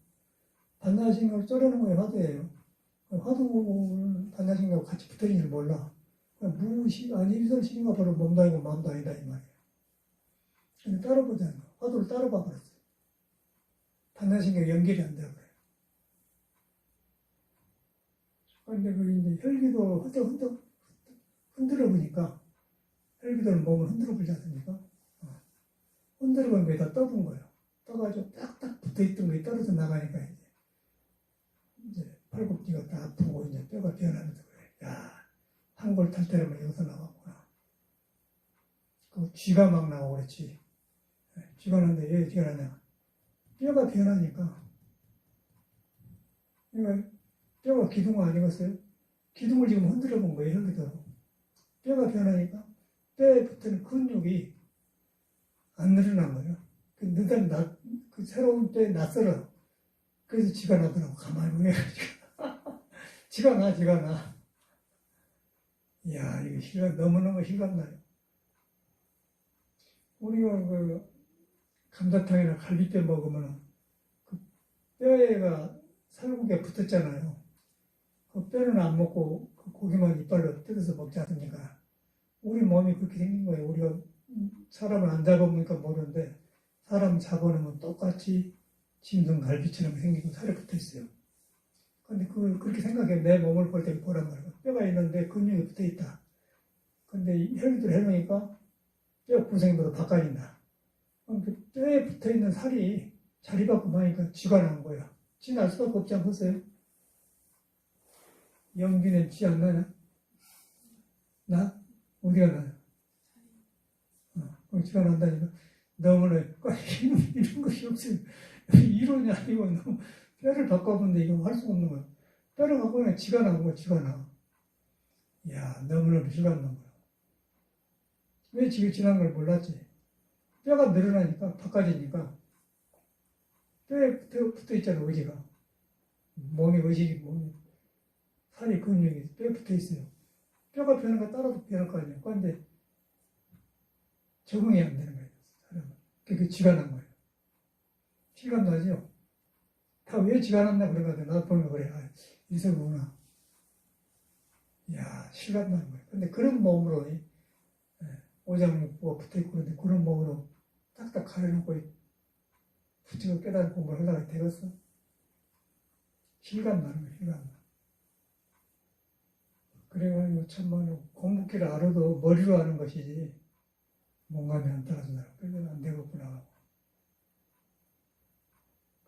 S1: 반야신경을 쪼르는 거예요. 하도예요. 화두를 반야신경하고 같이 붙어있는 줄 몰라. 무시 아니 미설 심리가 바로 몸당이고 맘당이다 이 말이에요. 근데 따로 보자는 거예요. 화두를 따로 봐버렸어요. 반야신경 연결이 안 돼요. 근데 그 이제 혈기도 흔들어 보니까 혈기도는 몸을 흔들어 보지 않습니까? 흔들어 보면 다 떠본 거예요. 떠가지고 딱딱 붙어 있던 게 떨어져 나가니까 이제 팔꿈치가 다 아프고 이제 뼈가 변하면서 그래. 야, 한골 탈 때라면 여기서 나왔구나. 그 쥐가 막 나오고 그랬지. 쥐가 나는데 왜 쥐가 나냐? 뼈가 변하니까. 그러니까 뼈가 기둥 아니겠어요? 기둥을 지금 흔들어 본 거예요, 혈기도로. 뼈가 변하니까 뼈에 붙은 근육이 안 늘어난 거예요. 그 새로운 뼈에 낯설어. 그래서 쥐가 나더라고, 가만히 보면. 쥐가 나. 이야, 이거 너무너무 실감나요. 우리가 그 감자탕이나 갈비뼈 먹으면 그 뼈에가 살구기가 붙었잖아요. 그 뼈는 안 먹고 그 고기만 이빨로 뜯어서 먹지 않습니까? 우리 몸이 그렇게 생긴 거예요. 우리가 사람을 안 잡아보니까 모르는데 사람 잡아놓으면 똑같이 짐승 갈비처럼 생기고 살이 붙어 있어요. 근데 그렇게 생각해. 내 몸을 볼 때 보란 말이에요. 뼈가 있는데 근육이 붙어 있다. 근데 혈기를 해놓으니까 뼈 구성이 바꿔진다. 그 뼈에 붙어 있는 살이 자리 바꾸고 하니까 쥐가 나온 거예요. 쥐 날 수밖에 없지 않겠어요? 연기는 쥐 안 나냐? 나? 어디가 나냐? 쥐가 난다니까. 너무나 이런 것이 없어요. 이론이 아니고 너무 뼈를 바꿔보는데 이거 할 수가 없는 거야. 뼈를 바꾸면 쥐가 나온 거야, 쥐가 나. 이야, 너무나 실감 난 거야. 왜 쥐가 지난 걸 몰랐지? 뼈가 늘어나니까, 바꿔지니까, 뼈에 붙어 있잖아, 의지가. 의식이, 살이, 근육이 뼈에 붙어 있어요. 뼈가 변한 거 따라도 변할 거 아니에요. 그런데 적응이 안 되는 거예요, 사람은. 그게 쥐가 난 거예요. 실감 나죠? 다 왜 쥐가 났나 그러거든. 나도 보면 그래. 이래서 그구나. 이야, 실감 나는 거예요. 근데 그런 몸으로, 오장육부가 붙어 있고 그런데 그런 몸으로 딱딱 가려놓고 붙이고 깨달은 공부를 하려고 되겠어? 실감 나는 거예요, 실감 나. 그래가지고 참말로 공부기를 알아도 머리로 하는 것이지 몸감이 안 따라준다. 그래서 안 되겠구나.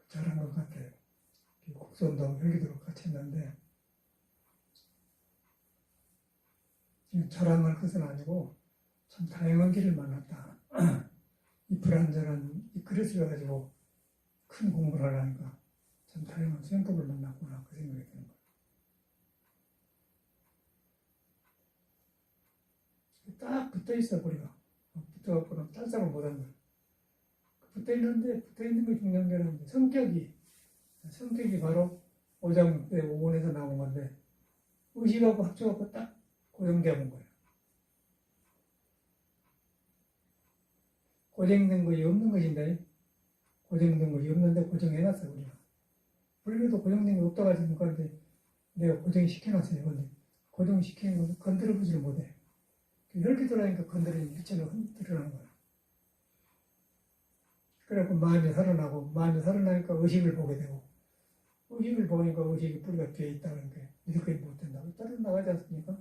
S1: 잘한 것 같아요. 곡선도 혈기도로 같이 했는데 자랑할 것은 아니고 참 다양한 길을 만났다. 이 불완전한 이 그릇을 가지고 큰 공부를 하려니까 참 다양한 수행법을 만났구나 그 생각이 드는 거예요. 딱 붙어 있어 머리가. 붙어갖고는 딴 못하는 거예요. 붙어 있는 게 중요한 게 아니라 성격이 바로 오장육부의 오원에서 나온 건데 의식하고 합쳐갖고 딱 고정되어 본 거예요. 고정된 것이 없는 것인데 고정된 것이 없는데 고정해놨어요 우리가. 불교도 고정된 게 없다고 하지 않는데 내가 고정시켜놨어요. 근데 고정시키는 건 건드려보지를 못해. 혈기도라니까 건드리는 일체로 흔들어가는 거예요. 그래갖고 마음이 살아나니까 의식을 보게 되고 의식을 보니까 의식이 뿌리가 뒤에 있다는 게 이렇게 못된다고 따로 나가지 않습니까?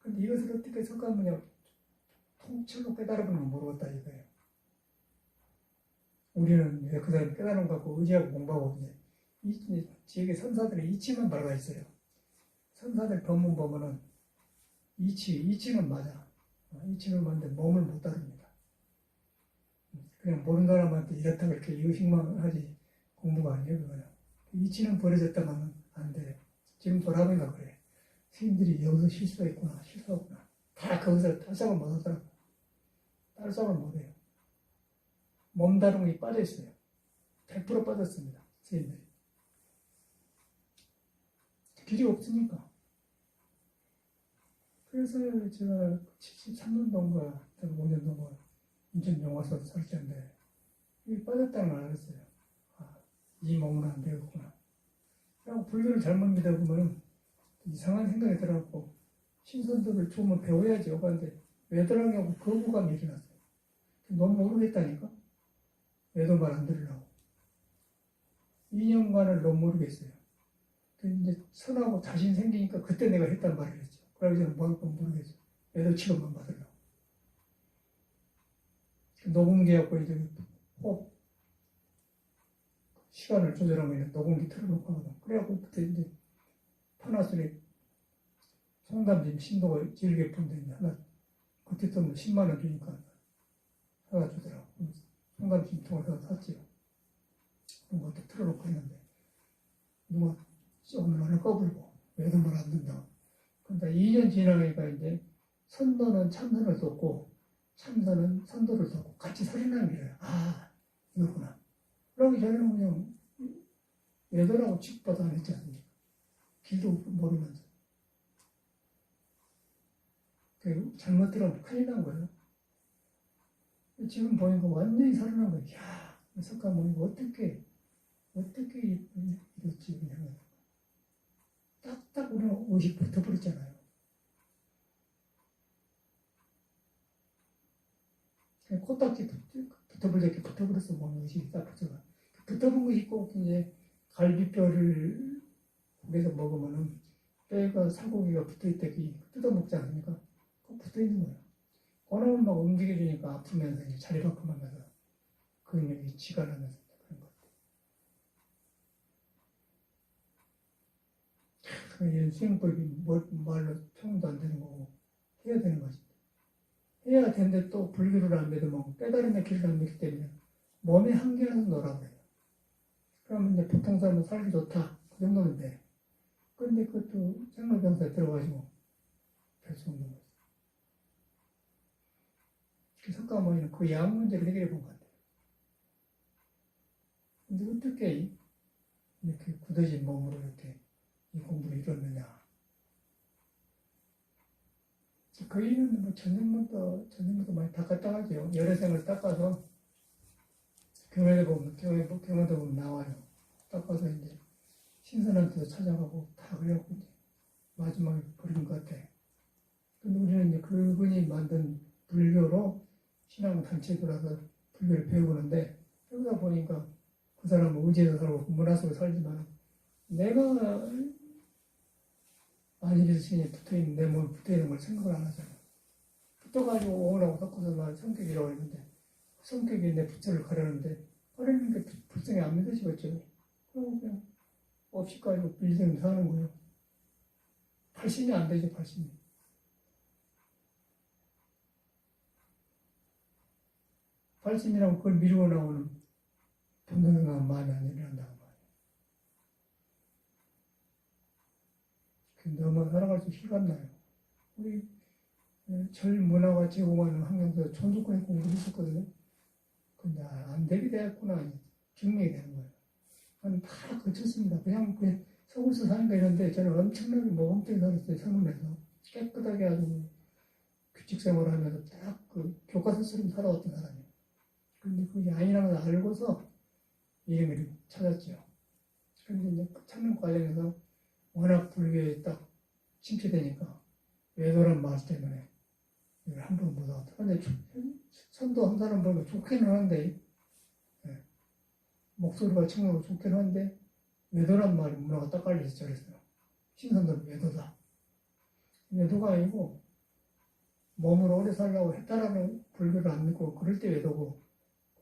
S1: 근데 이것을 어떻게 섞으면 통째로 깨달아보면 모르겠다 이거예요. 우리는 그 사람이 깨달은 것 같고 의지하고 공부하고 이제 지역의 선사들의 이치만 밝아 있어요. 선사들 법문 보면은 이치는 맞아. 이치는 맞는데 몸을 못 다룹니다. 그냥 모르는 사람한테 이렇다 그렇게 의식만 하지 공부가 아니에요 그거는. 이치는 버려졌다가는 안 돼요. 지금 돌아보니까 그래. 스님들이 여기서 실수했구나. 다 거기서 딸싹을 못 하더라고. 딸싹을 못 해요. 몸 다루기 빠져있어요. 100% 빠졌습니다. 스님들이. 길이 없으니까. 그래서 제가 73년도인가 5년도인가 인천 영화서 살았는데 이게 빠졌다는 걸 알았어요. 아, 이 몸은 안 되겠구나. 그리고 불교를 잘못 믿어보면 이상한 생각이 들어갖고 신선도를 조금 배워야지 요가인데 외도랑하고 거부감이 일어났어요. 너무 모르겠다니까. 외도 말 안 들으려고. 2년간을 너무 모르겠어요. 근데 선하고 자신 생기니까 그때 내가 했단 말을 했죠. 그러기 전에 뭐 할 건 모르겠어요. 외도 취급만 받으려고. 녹음기하고 이제 호흡 시간을 조절하면 녹음기 틀어놓고 하거든. 그래갖고 그때 이제 파나소닉 송담진 신도가 질게 푼데 하나 그때 또 10만 원 주니까 하나 주더라고. 송담진 통해서 샀지요. 그런 것도 틀어놓고 했는데 누가 오늘 하나 꺼불고 외도 말 안 된다. 근데 2년 지나니까 이제 선도는 참선을 뒀고 참선은 선도를 뒀고 같이 살인하는 거예요. 아 이거구나. 그러기 전에는 그냥 외도라고 취급도 안 했지 않습니까? 길도 모르면서. 잘못 들어가면 큰일 난 거예요. 지금 보니까 완전히 살아난 거예요. 이야, 석가 모니까 어떻게 이렇지, 그냥. 딱딱 우리는 옷이 붙어버렸잖아요. 그냥 코딱지 붙어버렸게 붙어버렸어, 몸이 옷이 딱 붙어가. 붙어본 것이 꼭 이제 갈비뼈를 고기에서 먹으면은 뼈가 살고기가 붙어있다기 뜯어먹지 않습니까? 꼭 붙어있는 거예요. 그놈을 막 움직여주니까 아프면서 이제 자리 바꿈하면서 근육이 지가나면서 그런 것. 이런 수행법이 말로 표현도 안 되는 거고 해야 되는 거지. 해야 되는데 또 불교를 안 믿으면 깨달음의 길을 안 믿기 때문에 몸의 한계에서 놀아 그래요. 그러면 이제 보통 사람은 살기 좋다 그 정도는 돼. 근데 그것도 생로병사에 들어가지고 별 수 없는 거지. 석가모니는 그 양 문제를 해결해 본 것 같아요. 근데 어떻게 이렇게 굳어진 몸으로 이렇게 이 공부를 이뤘느냐. 거의는 뭐 전쟁부터 많이 닦았다가죠. 열애생을 닦아서 경험해 보면 나와요. 닦아서 이제 신선한테도 찾아가고 다 그래갖고 이제 마지막에 버린 것 같아. 근데 우리는 이제 그분이 만든 불교로 신앙 단체에 들어서 불교를 배우는데 배우다 보니까 그 사람은 의지에서 살고 문화 속에 살지만 내가 안일에서 신에 붙어있는 내 몸에 붙어있는 걸 생각을 안 하잖아. 붙어가지고 오라고 섞어서 말 성격이라고 했는데 그 성격이 내 부처를 가려는데 가려는 게 불성이 안 믿어지겠죠. 그리고 그냥 없이 가지고 빌딩 사는 거예요. 발심이 안 되죠, 발심이. 발심이라고 그걸 미루고 나오는 본능한 마음이 안 일어난다고 말이에요. 너무 살아갈수록 희감 나요. 우리 절 문화가 제공하는 환경에서 천주권의 공부를 했었거든요. 근데 안 되게 되었구나. 증명이 되는 거예요. 저는 다 거쳤습니다. 그냥 서울서 사는 게 이런데 저는 엄청나게 모범적인 살았어요. 선언에서. 깨끗하게 아주 규칙 생활을 하면서 딱 그 교과서처럼 살아왔던 사람이에요. 근데 그게 아니라는 걸 알고서 이름을 찾았죠. 그런데 이제 참는 과정에서 워낙 불교에 딱 침체되니까 외도란 말 때문에 이걸 함부로 못 하고. 근데 선도 한 사람 보면 좋기는 하는데, 예. 목소리가 청하고 좋기는 한데, 외도란 말이 문화가 딱 깔려서 저랬어요. 신선도는 외도다. 외도가 아니고, 몸으로 오래 살려고 했다라는 불교를 안 믿고, 그럴 때 외도고,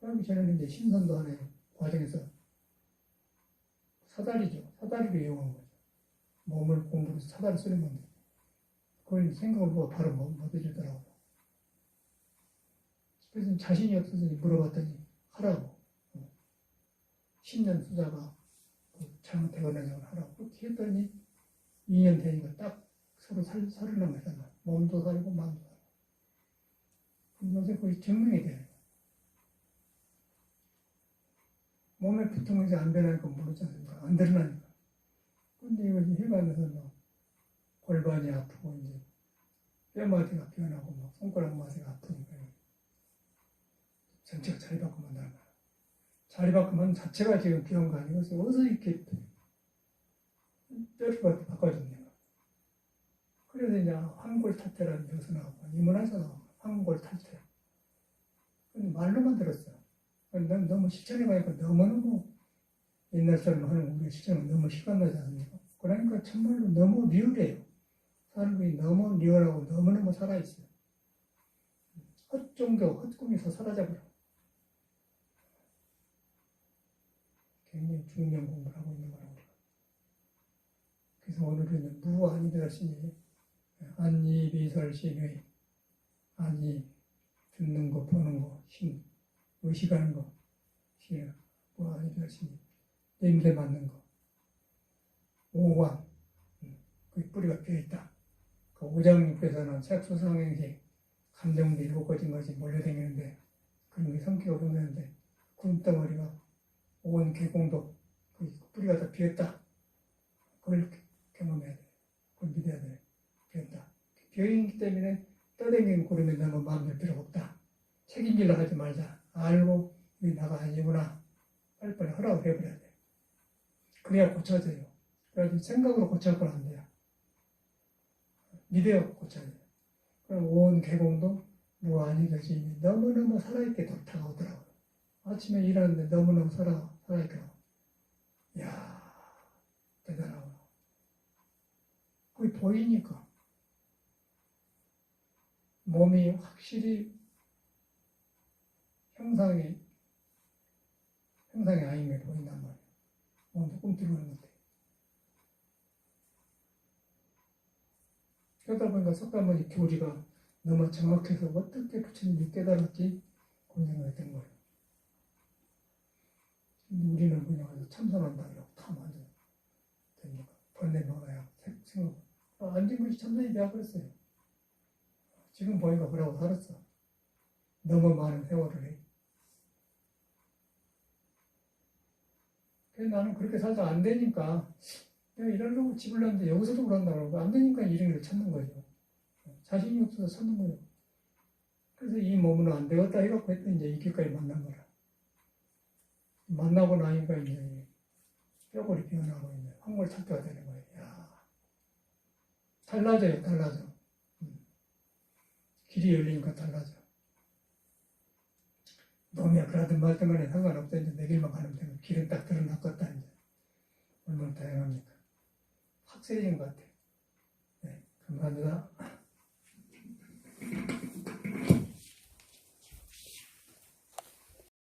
S1: 그러기 전에는 이제 신선도 하는 과정에서 사다리죠. 사다리를 이용한 거죠. 몸을 공부해서 사다리 쓰는 건데, 그걸 생각을 보고 바로 못 해주더라고요. 그래서 자신이 없어서 물어봤더니 하라고. 10년 수자가 잘못되거나 하라고. 그렇게 했더니 2년 되니까 딱 서로 살으려고 했잖아. 몸도 살고 마음도 살고. 요새 거의 증명이 돼요. 몸에 붙은 것이 안 변하니까 모르지 않습니까? 안 드러나니까. 근데 이거 해가면서 막 골반이 아프고 이제 뼈마디가 변하고 막 손가락 마디가 아프니까 전체가 자리 바꾸면 나가. 자리 바꾸면 자체가 지금 비운 거 아니고 어디서 이렇게 뼈를 바꿔줬냐. 그래서 이제 황골탈퇴라는 데서 나오고 이문화에서 나오고 황골탈퇴. 근데 말로만 들었어요. 난 너무 실천해가니까 너무너무 옛날 사람 하는 우리 실천은 너무 시간나지 않습니까? 그러니까 정말로 너무 리얼해요. 사람들이 너무 리얼하고 너무너무 살아있어요. 헛종교, 헛꿈에서 사라져버려. 굉장히 중요한 공부를 하고 있는 거라고. 그래서 오늘은 무안이별심이 안이비설심의 안이 듣는 거, 보는 거, 심, 의식하는 거, 무안이별심이 냄새 맡는 거, 오관, 그 뿌리가 비어있다. 그 오장육에서는 색소상행식, 감정도 일곱 가지 것이 몰려다니는데 그런 게 성격을 보는데 구름덩어리가 온 계공도 그 뿌리가 다 비었다. 그걸 경험해야 돼. 그걸 믿어야 돼. 비었다. 비어있기 때문에 떠다니는 구름에 너무 마음될 필요가 없다. 책임질러 하지 말자. 알고 이게 나가 아니구나. 빨리빨리 허락을 해버려야 돼. 그래야 고쳐져요. 그래서 생각으로 고쳐서는 안 돼요. 믿어야 고쳐야 돼요. 그럼 온 계공도 무한히 결심이 너무너무 살아있게 다가오더라고요. 아침에 일하는데 너무너무 살아있게. 이야, 대단하구나. 그게 보이니까. 몸이 확실히 형상이 아닌 게 보인단 말이에요. 몸도 꿈틀거리는 것 같아요. 그러다 보니까 석가모니 교리가 너무 정확해서 어떻게 부처님이 깨달았지? 그런 생각이 든 거예요. 우리는 그냥 아주 참선한다 이러고 다 맞아. 되니까 번뇌 먹어야 생각. 앉은 것이 참선이 되어 그랬어요. 지금 보니까 그러고 살았어. 너무 많은 세월을 해. 그래서 나는 그렇게 살다 안 되니까 내가 이러려고 집을 놨는데 여기서도 그런다 그러고 안 되니까 이런 걸 찾는 거죠. 자신이 없어서 찾는 거예요. 그래서 이 몸은 안 되겠다 해갖고 했더니 이제 이 길까지 만난 거라. 만나고 나니까 이제 뼈골이 변하고 이제 황골탈퇴가 되는 거예요. 야, 달라져요, 달라져. 길이 열리니까 달라져. 놈이야 그러든 말든 간에 상관없어. 이제 내 길만 가면 되고 길은 딱 들어놨겠다 이제. 얼마나 다양합니까? 확실해진 것 같아요. 네, 감사합니다.